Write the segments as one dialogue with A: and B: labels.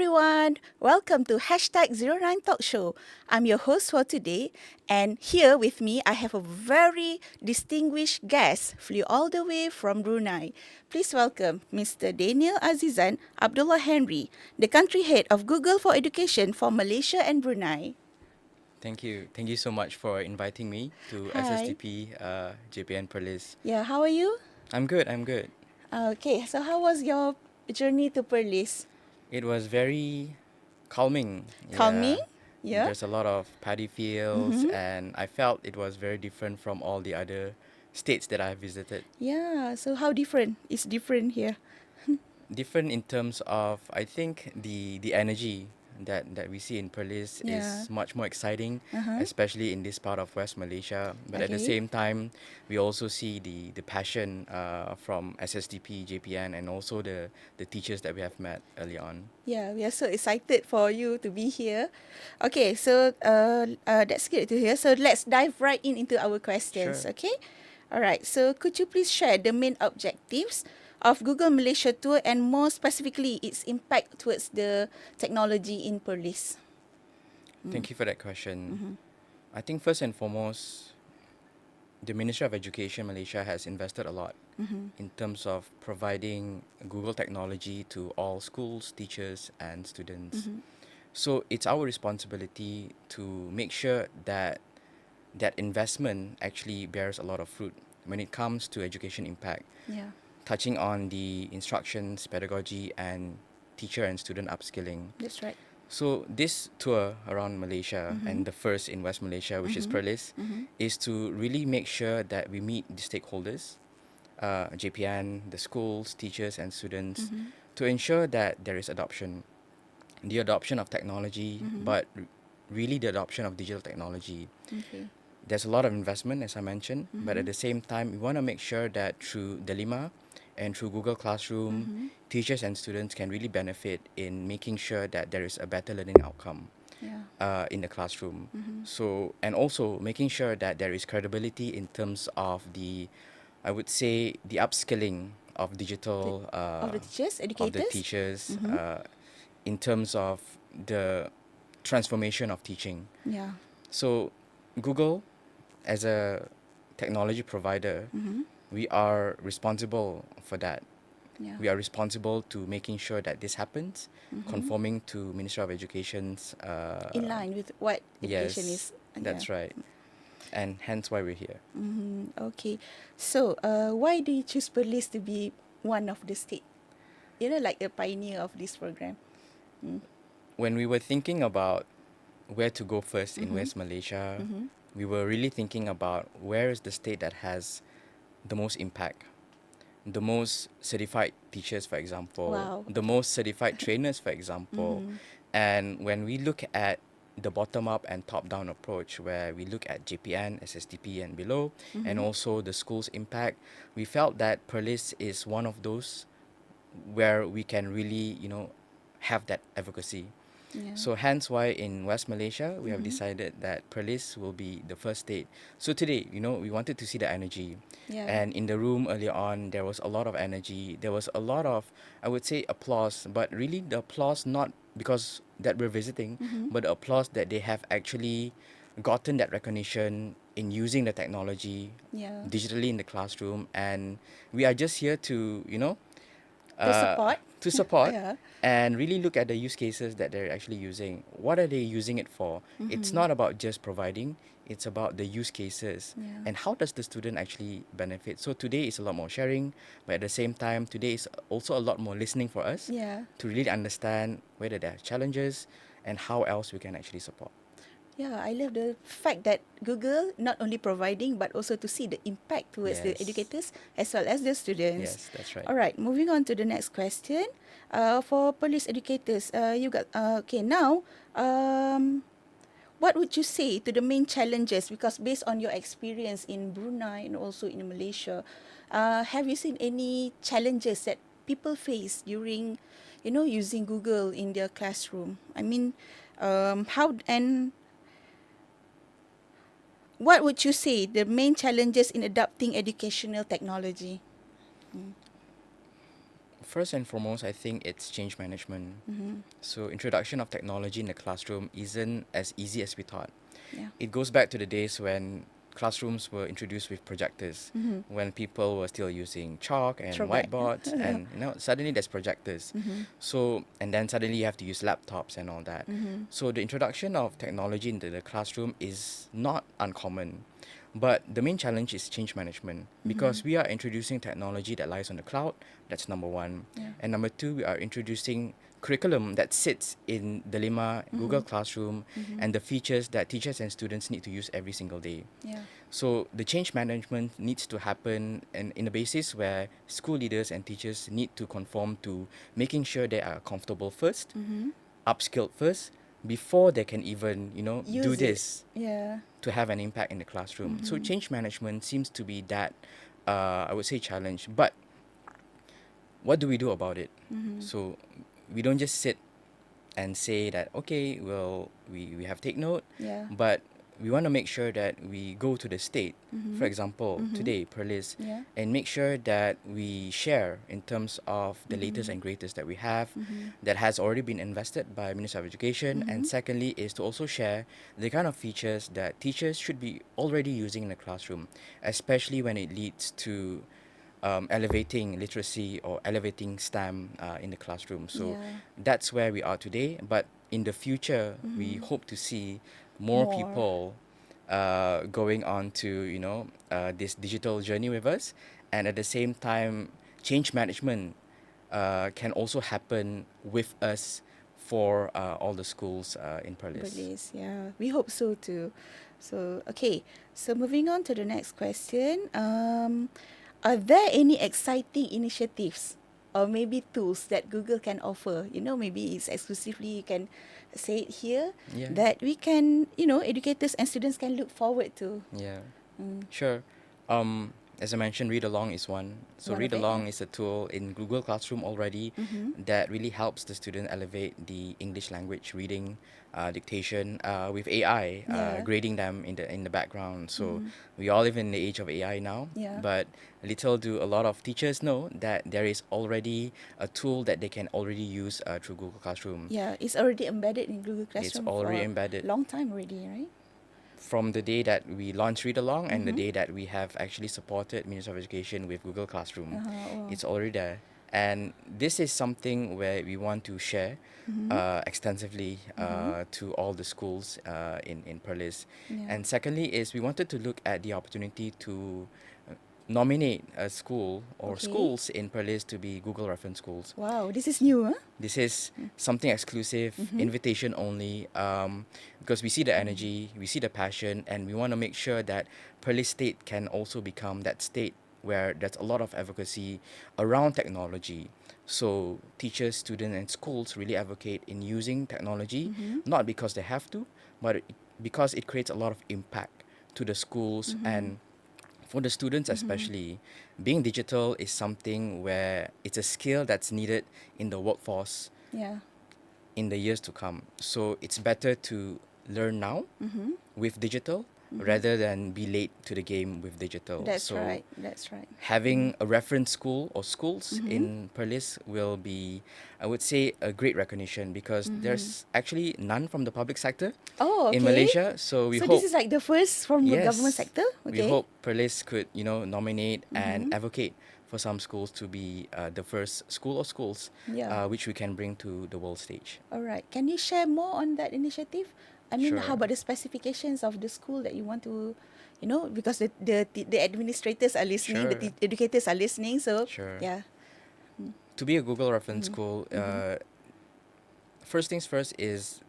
A: everyone, welcome to #09 Talk Show. I'm your host for today, and here with me I have a very distinguished guest, flew all the way from Brunei. Please welcome Mr. Danial Azizan Abdullah Henry, the country head of Google for Education for Malaysia and Brunei.
B: Thank you. Thank you so much for inviting me to
A: Hi.
B: SSTP, JPN Perlis.
A: Yeah, how are you?
B: I'm good. I'm good.
A: Okay, so how was your journey to Perlis?
B: It was very calming.
A: Calming?
B: Yeah.
A: Yeah?
B: There's a lot of paddy fields,
A: Mm-hmm.
B: and I felt it was very different from all the other states that I visited.
A: Yeah, so how different? It's different here.
B: Different in terms of, I think, the energy that we see in Perlis
A: Yeah.
B: is much more exciting,
A: Uh-huh.
B: especially in this part of West Malaysia. But at the
A: Okay.
B: same time, we also see the passion from SSTP, JPN, and also the teachers that we have met early on.
A: Yeah, we are so excited for you to be here. Okay, so that's good to hear. So let's dive right into our questions.
B: Sure.
A: Okay, all right. So could you please share the main objectives of Google Malaysia tour and more specifically its impact towards the technology in Perlis?
B: Thank you for that question.
A: Mm-hmm.
B: I think first and foremost, the Ministry of Education Malaysia has invested a lot
A: Mm-hmm.
B: in terms of providing Google technology to all schools, teachers, and students.
A: Mm-hmm.
B: So it's our responsibility to make sure that that investment actually bears a lot of fruit when it comes to education impact,
A: Yeah,
B: touching on the instructions, pedagogy, and teacher and student upskilling.
A: that's right.
B: So this tour around Malaysia
A: Mm-hmm.
B: and the first in West Malaysia, which is
A: Mm-hmm.
B: Perlis,
A: Mm-hmm.
B: is to really make sure that we meet the stakeholders, JPN, the schools, teachers, and students,
A: Mm-hmm.
B: to ensure that there is adoption, the adoption of technology,
A: Mm-hmm.
B: but really the adoption of digital technology.
A: Okay.
B: There's a lot of investment, as I mentioned, but
A: Mm-hmm.
B: at the same time, we want to make sure that through Delima and through Google Classroom,
A: Mm-hmm.
B: teachers and students can really benefit in making sure that there is a better learning outcome
A: Yeah.
B: in the classroom.
A: Mm-hmm.
B: So, and also making sure that there is credibility in terms of I would say, the upskilling of
A: The,
B: digital,
A: of the teachers,
B: of the
A: educators.
B: teachers,
A: Mm-hmm.
B: in terms of the transformation of teaching.
A: Yeah.
B: So, Google, as a technology provider,
A: Mm-hmm.
B: we are responsible for that.
A: Yeah.
B: We are responsible to making sure that this happens,
A: Mm-hmm.
B: conforming to Ministry of Education's.
A: In line with what education
B: Yes,
A: is. Yeah.
B: that's right, and hence why we're here.
A: Mm-hmm. Okay. So, why do you choose Perlis to be one of the state? Like a pioneer of this program. Mm.
B: When we were thinking about where to go first in
A: Mm-hmm.
B: West Malaysia,
A: Mm-hmm.
B: we were really thinking about where is the state that has the most impact, the most certified teachers, for example,
A: Wow.
B: the most certified trainers, for example.
A: Mm-hmm.
B: And when we look at the bottom up and top down approach, where we look at JPN, SSTP, and below, and
A: Mm-hmm.
B: also the school's impact, we felt that Perlis is one of those where we can really, have that advocacy.
A: Yeah.
B: So hence why in West Malaysia we have
A: Mm-hmm.
B: decided that Perlis will be the first state. So today, we wanted to see the energy.
A: Yeah.
B: And in the room earlier on, there was a lot of energy. There was a lot of, I would say, applause, but really the applause not because that we're visiting,
A: Mm-hmm.
B: but the applause that they have actually gotten that recognition in using the technology
A: Yeah.
B: digitally in the classroom. And we are just here to,
A: To
B: uh,
A: support.
B: to support
A: Yeah.
B: and really look at the use cases that they're actually using. What are they using it for? It's
A: Mm-hmm.
B: not about just providing, it's about the use cases
A: Yeah.
B: and how does the student actually benefit. So today is a lot more sharing, but at the same time, today is also a lot more listening for us
A: Yeah.
B: to really understand whether there are challenges and how else we can actually support.
A: Yeah, I love the fact that Google not only providing but also to see the impact towards the
B: Yes,
A: educators as well as the students.
B: yes, that's right.
A: All right, moving on to the next question. For police educators, you got okay now. What would you say to the main challenges? Because based on your experience in Brunei and also in Malaysia, have you seen any challenges that people face during, using Google in their classroom? I mean, how and what would you say the main challenges in adopting educational technology? Mm.
B: First and foremost, I think it's change management.
A: Mm-hmm.
B: So introduction of technology in the classroom isn't as easy as we thought.
A: Yeah.
B: It goes back to the days when classrooms were introduced with projectors,
A: Mm-hmm.
B: when people were still using chalk and
A: Throwback.
B: whiteboards,
A: Yeah.
B: and suddenly there's projectors.
A: Mm-hmm.
B: So and then suddenly you have to use laptops and all that.
A: Mm-hmm.
B: So the introduction of technology into the classroom is not uncommon. But the main challenge is change management because we are introducing technology that lies on the cloud. That's number one.
A: Yeah.
B: And number two, we are introducing curriculum that sits in the Lima Google Classroom and the features that teachers and students need to use every single day.
A: Yeah.
B: So the change management needs to happen in a basis where school leaders and teachers need to conform to making sure they are comfortable first,
A: Mm-hmm.
B: upskilled first, before they can even, do
A: Use it.
B: this
A: Yeah.
B: to have an impact in the classroom. So change management seems to be that, I would say, challenge. But what do we do about it?
A: Mm-hmm.
B: So we don't just sit and say that, okay, well, we have take note,
A: Yeah.
B: but we want to make sure that we go to the state, for
A: Mm-hmm.
B: example,
A: Mm-hmm.
B: today, Perlis,
A: Yeah.
B: and make sure that we share in terms of the latest
A: Mm-hmm.
B: and greatest that we have
A: Mm-hmm.
B: that has already been invested by Ministry of Education.
A: Mm-hmm.
B: And secondly is to also share the kind of features that teachers should be already using in the classroom, especially when it leads to elevating literacy or elevating STEM in the classroom. So
A: Yeah.
B: that's where we are today. But in the future, we
A: Mm-hmm.
B: hope to see more
A: More.
B: people going on to this digital journey with us, and at the same time, change management can also happen with us for all the schools in Perlis.
A: Perlis, yeah. We hope so too. So, okay. So, moving on to the next question. Are there any exciting initiatives or maybe tools that Google can offer? Maybe it's exclusively, you can say it here,
B: Yeah,
A: that we can, educators and students can look forward to.
B: yeah.
A: Mm.
B: Sure. As I mentioned, Read Along is one. So
A: One of
B: Read
A: it, yeah.
B: Along is a tool in Google Classroom already
A: Mm-hmm.
B: that really helps the student elevate the English language reading, dictation with AI,
A: Yeah.
B: grading them in the background. So
A: Mm-hmm.
B: we all live in the age of AI now,
A: Yeah.
B: but little do a lot of teachers know that there is already a tool that they can already use through Google Classroom.
A: Yeah, it's already embedded in Google
B: It's
A: Classroom
B: already
A: for
B: embedded
A: a long time already, right?
B: from the day that we launched Read Along and the
A: Mm-hmm.
B: day that we have actually supported Ministry of Education with Google Classroom.
A: Uh-huh. Oh.
B: It's already there. And this is something where we want to share
A: Mm-hmm.
B: extensively
A: Mm-hmm.
B: to all the schools in Perlis.
A: Yeah.
B: And secondly is we wanted to look at the opportunity to nominate a school or
A: Okay.
B: schools in Perlis to be Google reference schools.
A: Wow, this is new, huh?
B: This is something exclusive, invitation only, because we see the energy, we see the passion, and we want to make sure that Perlis State can also become that state where there's a lot of advocacy around technology. So teachers, students, and schools really advocate in using technology, not because they have to, but because it creates a lot of impact to the schools and for the students especially. Being digital is something where it's a skill that's needed in the workforce
A: Yeah.
B: in the years to come. So it's better to learn now
A: Mm-hmm.
B: with digital rather than be late to the game with digital.
A: That's
B: So
A: right. That's right.
B: having a reference school or schools
A: Mm-hmm.
B: in Perlis will be, I would say, a great recognition because there's actually none from the public sector
A: Oh, okay.
B: in Malaysia. So we
A: So
B: hope,
A: this is like the first from the government
B: yes,
A: sector?
B: we
A: Okay.
B: hope Perlis could, nominate and advocate for some schools to be the first school or schools
A: Yeah.
B: which we can bring to the world stage.
A: All right. Can you share more on that initiative? I mean, how
B: Sure.
A: about the specifications of the school that you want to, because the administrators are listening, the
B: Sure.
A: educators are listening. So,
B: Sure.
A: yeah.
B: To be a Google reference school, first things first is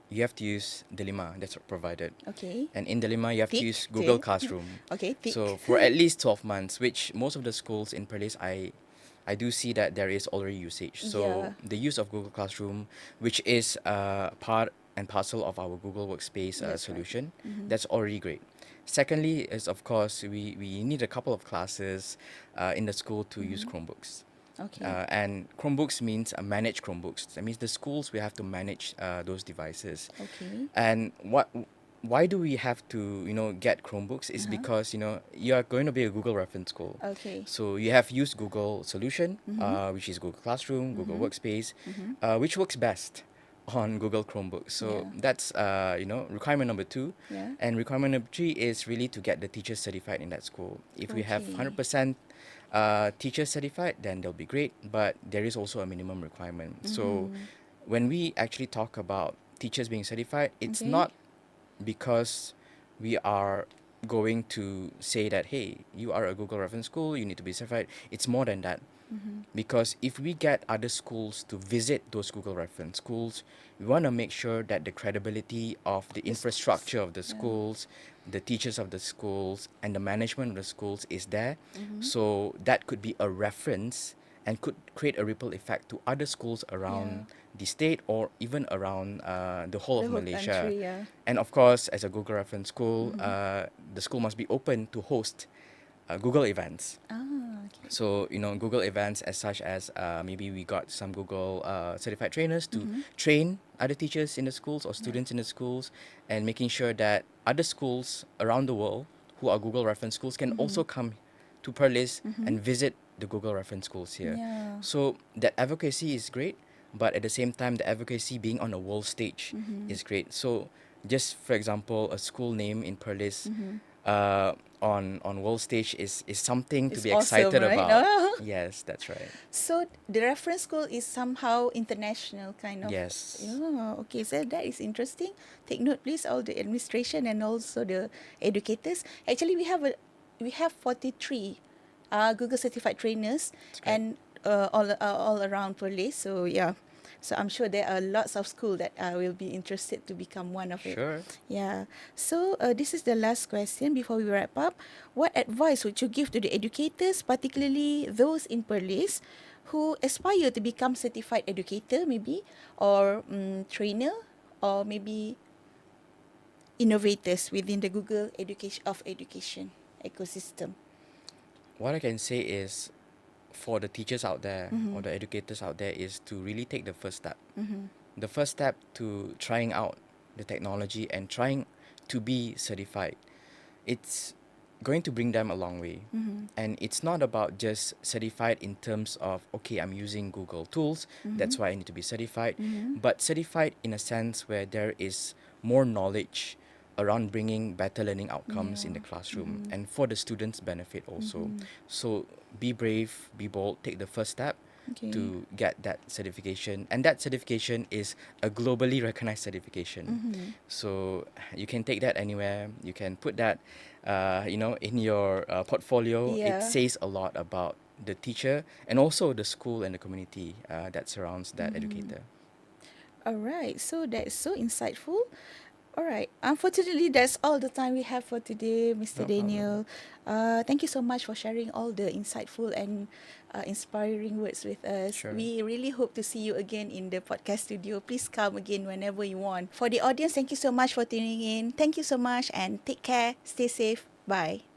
B: you have to use Delima that's provided.
A: Okay.
B: And in Delima, you have to
A: Thick,
B: use Google
A: thin.
B: Classroom.
A: Okay, thick.
B: So for at least 12 months, which most of the schools in Perlis, I do see that there is already usage. So
A: Yeah.
B: the use of Google Classroom, which is part and parcel of our Google Workspace
A: That's right.
B: solution, that's already great. Secondly is, of course, we need a couple of classes in the school to use Chromebooks.
A: Okay.
B: And Chromebooks means managed Chromebooks. That means the schools will have to manage those devices.
A: Okay.
B: And why do we have to, get Chromebooks is
A: Uh-huh.
B: because, you are going to be a Google reference school.
A: Okay.
B: So you have used Google Solution,
A: Mm-hmm.
B: which is Google Classroom, Google
A: Mm-hmm.
B: Workspace,
A: Mm-hmm.
B: which works best on Google Chromebooks. So
A: Yeah.
B: that's, requirement number 2.
A: Yeah.
B: And requirement number 3 is really to get the teachers certified in that school. If we have
A: Okay.
B: 100% teachers certified, then they'll be great. But there is also a minimum requirement. So
A: Mm-hmm.
B: when we actually talk about teachers being certified, it's
A: Okay.
B: not because we are going to say that, hey, you are a Google reference school, you need to be certified. It's more than that.
A: Mm-hmm.
B: Because if we get other schools to visit those Google reference schools, we want to make sure that the credibility of the
A: The schools.
B: infrastructure of the
A: Yeah.
B: schools, the teachers of the schools, and the management of the schools is there.
A: Mm-hmm.
B: So that could be a reference and could create a ripple effect to other schools
A: Yeah.
B: around the state or even around the whole
A: The
B: of
A: whole
B: Malaysia.
A: country. Yeah.
B: And of course, as a Google reference school,
A: Mm-hmm.
B: the school must be open to host Google events.
A: Ah. Okay.
B: So, Google events as such as maybe we got some Google certified trainers to
A: Mm-hmm.
B: train other teachers in the schools or
A: Yeah.
B: students in the schools, and making sure that other schools around the world who are Google reference schools can
A: Mm-hmm.
B: also come to Perlis
A: Mm-hmm.
B: and visit the Google reference schools here.
A: Yeah.
B: So that advocacy is great, but at the same time, the advocacy being on a world stage
A: Mm-hmm.
B: is great. So, just for example, a school name in Perlis
A: Mm-hmm.
B: uh, on world stage is something to
A: It's
B: be
A: awesome,
B: excited
A: right?
B: about. Yes, that's right.
A: So the reference school is somehow international kind of.
B: Yes.
A: Yeah, okay. So that is interesting. Take note, please, all the administration and also the educators. Actually, we have 43 Google certified trainers
B: That's great.
A: and all around Perlis. So yeah, so I'm sure there are lots of schools that will be interested to become one of it.
B: Sure.
A: Yeah. So this is the last question before we wrap up. What advice would you give to the educators, particularly those in Perlis, who aspire to become certified educator, maybe, or trainer, or maybe innovators within the Google education ecosystem?
B: What I can say is, for the teachers out there or
A: Mm-hmm.
B: the educators out there, is to really take the first step.
A: Mm-hmm.
B: The first step to trying out the technology and trying to be certified. It's going to bring them a long way.
A: Mm-hmm.
B: And it's not about just certified in terms of, okay, I'm using Google tools,
A: Mm-hmm.
B: that's why I need to be certified,
A: Mm-hmm.
B: but certified in a sense where there is more knowledge around bringing better learning outcomes in
A: Yeah.
B: the classroom
A: Mm-hmm.
B: and for the students' benefit also.
A: Mm-hmm.
B: So be brave, be bold, take the first step
A: Okay.
B: to get that certification. And that certification is a globally recognized certification.
A: Mm-hmm.
B: So you can take that anywhere. You can put that, in your portfolio. It
A: Yeah.
B: says a lot about the teacher and also the school and the community that surrounds that
A: Mm-hmm.
B: educator.
A: All right. So that is so insightful. All right. Unfortunately, that's all the time we have for today, Mr.
B: No problem.
A: Daniel. Thank you so much for sharing all the insightful and inspiring words with us.
B: Sure.
A: We really hope to see you again in the podcast studio. Please come again whenever you want. For the audience, thank you so much for tuning in. Thank you so much and take care. Stay safe. Bye.